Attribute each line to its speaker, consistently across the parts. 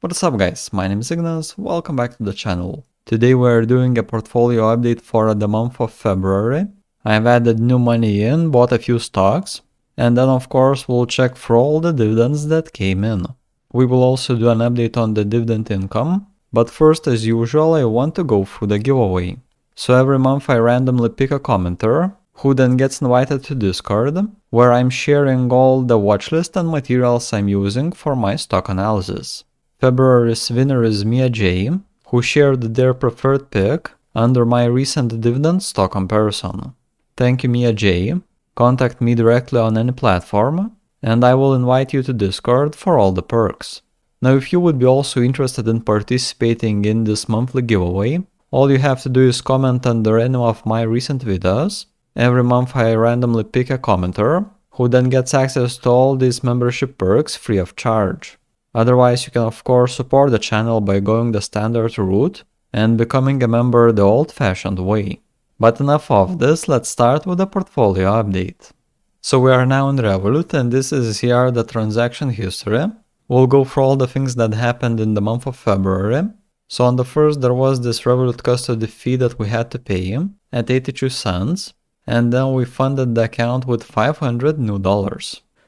Speaker 1: What's up guys, my name is Ignas, welcome back to the channel. Today we're doing a portfolio update for the month of February. I've added new money in, bought a few stocks, and then of course we'll check for all the dividends that came in. We will also do an update on the dividend income, but first as usual I want to go through the giveaway. So every month I randomly pick a commenter, who then gets invited to Discord, where I'm sharing all the watchlist and materials I'm using for my stock analysis. February's winner is Mia J, who shared their preferred pick under my recent dividend stock comparison. Thank you Mia J, contact me directly on any platform, and I will invite you to Discord for all the perks. Now if you would be also interested in participating in this monthly giveaway, all you have to do is comment under any of my recent videos. Every month I randomly pick a commenter, who then gets access to all these membership perks free of charge. Otherwise you can of course support the channel by going the standard route and becoming a member the old-fashioned way. But enough of this, let's start with the portfolio update. So we are now in Revolut and this is here the transaction history. We'll go through all the things that happened in the month of February. So on the first there was this Revolut custody fee that we had to pay at 82 cents. And then we funded the account with $500 new.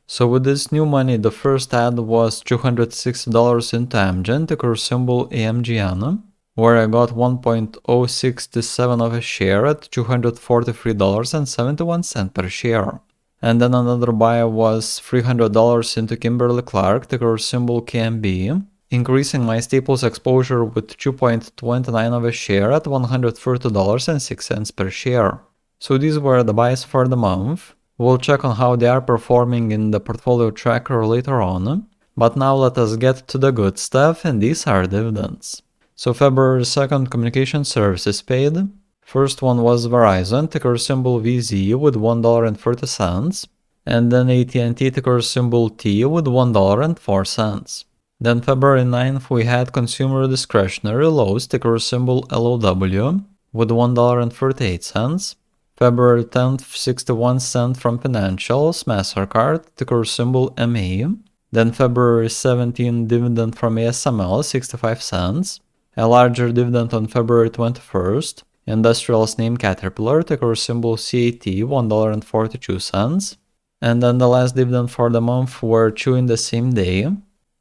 Speaker 1: So with this new money, the first add was $260 into AMGN, ticker symbol AMGN, where I got 1.067 of a share at $243.71 per share. And then another buy was $300 into Kimberly-Clark, ticker symbol KMB, increasing my staples exposure with 2.29 of a share at $130.06 per share. So these were the buys for the month. We'll check on how they are performing in the portfolio tracker later on. But now let us get to the good stuff, and these are dividends. So February 2nd, communication services paid. First one was Verizon, ticker symbol VZ with $1.30. And then AT&T, ticker symbol T with $1.04. Then February 9th we had consumer discretionary Lowe's, ticker symbol LOW with $1.38. February 10th, 61 cents from Financials, MasterCard, ticker symbol MA. Then February 17th, dividend from ASML, 65 cents. A larger dividend on February 21st, Industrial's name Caterpillar, ticker symbol CAT, $1.42. And then the last dividend for the month were two in the same day.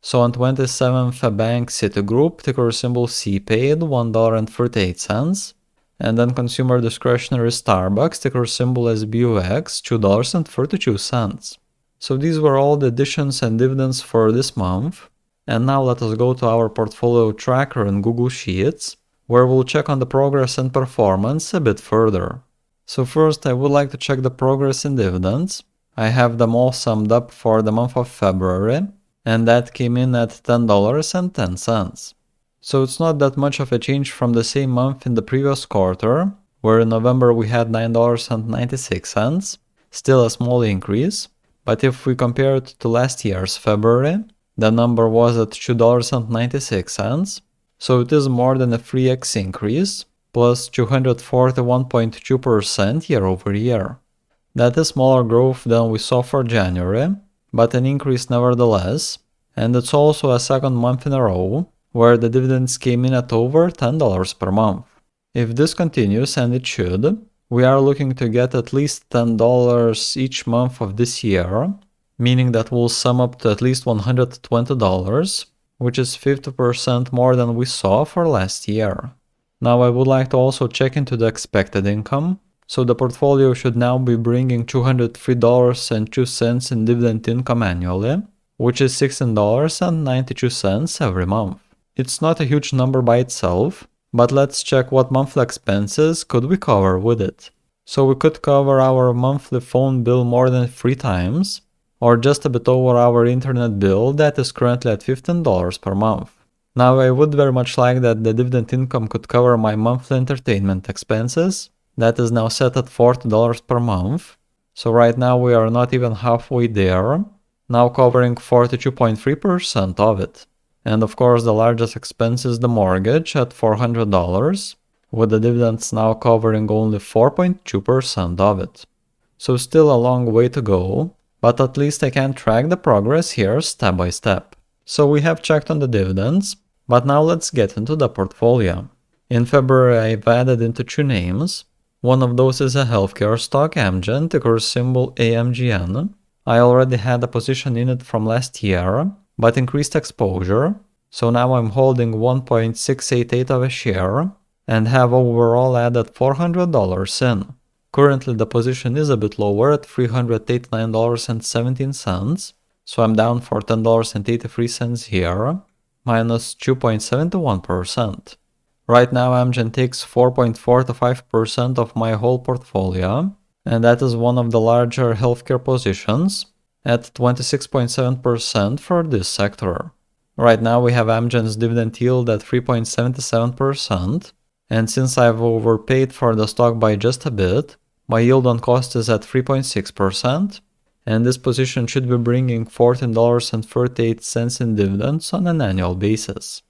Speaker 1: So on 27th, a bank Citigroup, ticker symbol C paid, $1.38. And then consumer discretionary Starbucks, ticker symbol SBUX, $2.32. So these were all the additions and dividends for this month. And now let us go to our portfolio tracker in Google Sheets, where we'll check on the progress and performance a bit further. So first I would like to check the progress in dividends. I have them all summed up for the month of February, and that came in at $10.10. So it's not that much of a change from the same month in the previous quarter, where in November we had $9.96, still a small increase, but if we compare it to last year's February, the number was at $2.96, so it is more than a 3x increase, plus 241.2% year over year. That is smaller growth than we saw for January, but an increase nevertheless, and it's also a second month in a row where the dividends came in at over $10 per month. If this continues, and it should, we are looking to get at least $10 each month of this year, meaning that we'll sum up to at least $120, which is 50% more than we saw for last year. Now I would like to also check into the expected income. So the portfolio should now be bringing $203.02 in dividend income annually, which is $16.92 every month. It's not a huge number by itself, but let's check what monthly expenses could we cover with it. So we could cover our monthly phone bill more than 3 times, or just a bit over our internet bill that is currently at $15 per month. Now I would very much like that the dividend income could cover my monthly entertainment expenses, that is now set at $40 per month. So right now we are not even halfway there, now covering 42.3% of it. And of course the largest expense is the mortgage at $400, with the dividends now covering only 4.2% of it. So still a long way to go, but at least I can track the progress here step by step. So we have checked on the dividends, But now let's get into the portfolio. In February, I've added into 2 names. One of those is a healthcare stock, AMGN, ticker symbol AMGN. I already had a position in it from last year, but increased exposure, so now I'm holding 1.688 of a share and have overall added $400 in. Currently the position is a bit lower at $389.17, so I'm down for $10.83 here, minus 2.71%. Right now AMGN takes 4.45% of my whole portfolio, and that is one of the larger healthcare positions at 26.7% for this sector. Right now we have AMGN's dividend yield at 3.77%, and since I've overpaid for the stock by just a bit, my yield on cost is at 3.6%, and this position should be bringing $14.38 in dividends on an annual basis.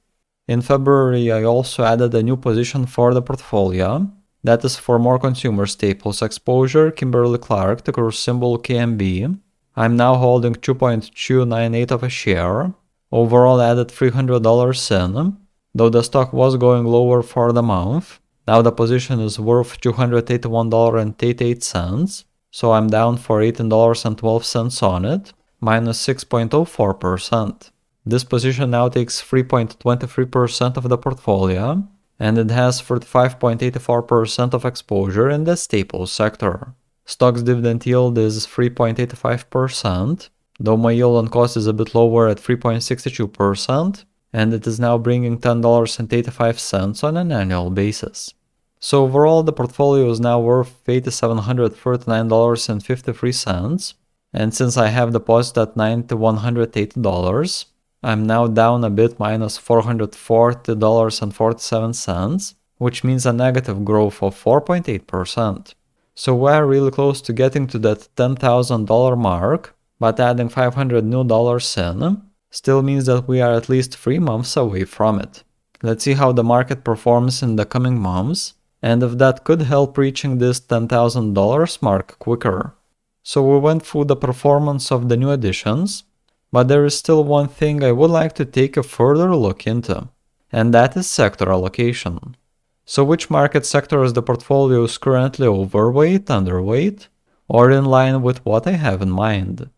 Speaker 1: In February, I also added a new position for the portfolio, that is for more consumer staples exposure, Kimberly-Clark, ticker symbol KMB. I'm now holding 2.298 of a share, overall added $300 in, though the stock was going lower for the month. Now the position is worth $281.88, so I'm down for $18.12 on it, minus 6.04%. This position now takes 3.23% of the portfolio, and it has 35.84% of exposure in the staples sector. Stock's dividend yield is 3.85%, though my yield on cost is a bit lower at 3.62%, and it is now bringing $10.85 on an annual basis. So overall, the portfolio is now worth $8,739.53, and since I have deposited at $9,180, I'm now down a bit, minus $440.47, which means a negative growth of 4.8%. So we're really close to getting to that $10,000 mark, but adding $500 new in still means that we are at least 3 months away from it. Let's see how the market performs in the coming months, and if that could help reaching this $10,000 mark quicker. So we went through the performance of the new additions, but there is still one thing I would like to take a further look into, and that is sector allocation. So which market sector is the portfolio is currently overweight, underweight, or in line with what I have in mind?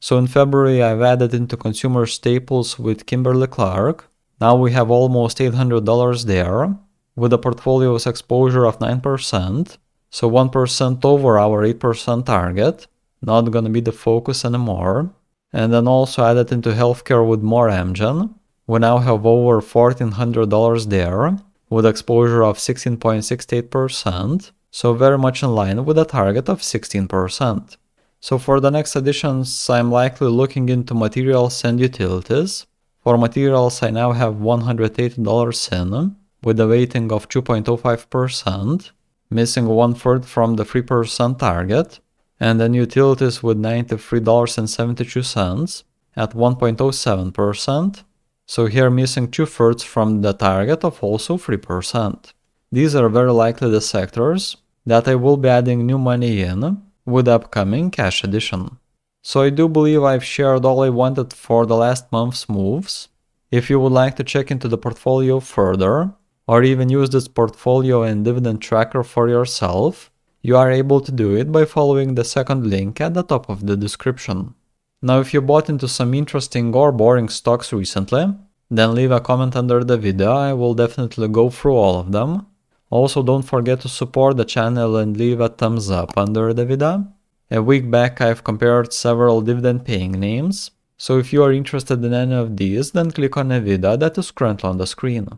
Speaker 1: So in February I've added into consumer staples with Kimberly-Clark. Now we have almost $800 there, with a portfolio's exposure of 9%, so 1% over our 8% target, not gonna be the focus anymore. And then also added into healthcare with more AMGN. We now have over $1,400 there, with exposure of 16.68%, so very much in line with a target of 16%. So for the next additions, I'm likely looking into materials and utilities. For materials, I now have $180 in, with a weighting of 2.05%, missing 1/3 from the 3% target, and then utilities with $93.72 at 1.07%, so here missing 2/3 from the target of also 3%. These are very likely the sectors that I will be adding new money in with upcoming cash addition. So I do believe I've shared all I wanted for the last month's moves. If you would like to check into the portfolio further, or even use this portfolio and dividend tracker for yourself, you are able to do it by following the second link at the top of the description. Now if you bought into some interesting or boring stocks recently, then leave a comment under the video, I will definitely go through all of them. Also don't forget to support the channel and leave a thumbs up under the video. A week back I've compared several dividend paying names, so if you are interested in any of these, then click on a video that is currently on the screen.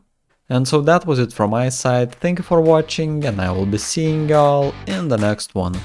Speaker 1: And so that was it from my side, thank you for watching and I will be seeing y'all in the next one.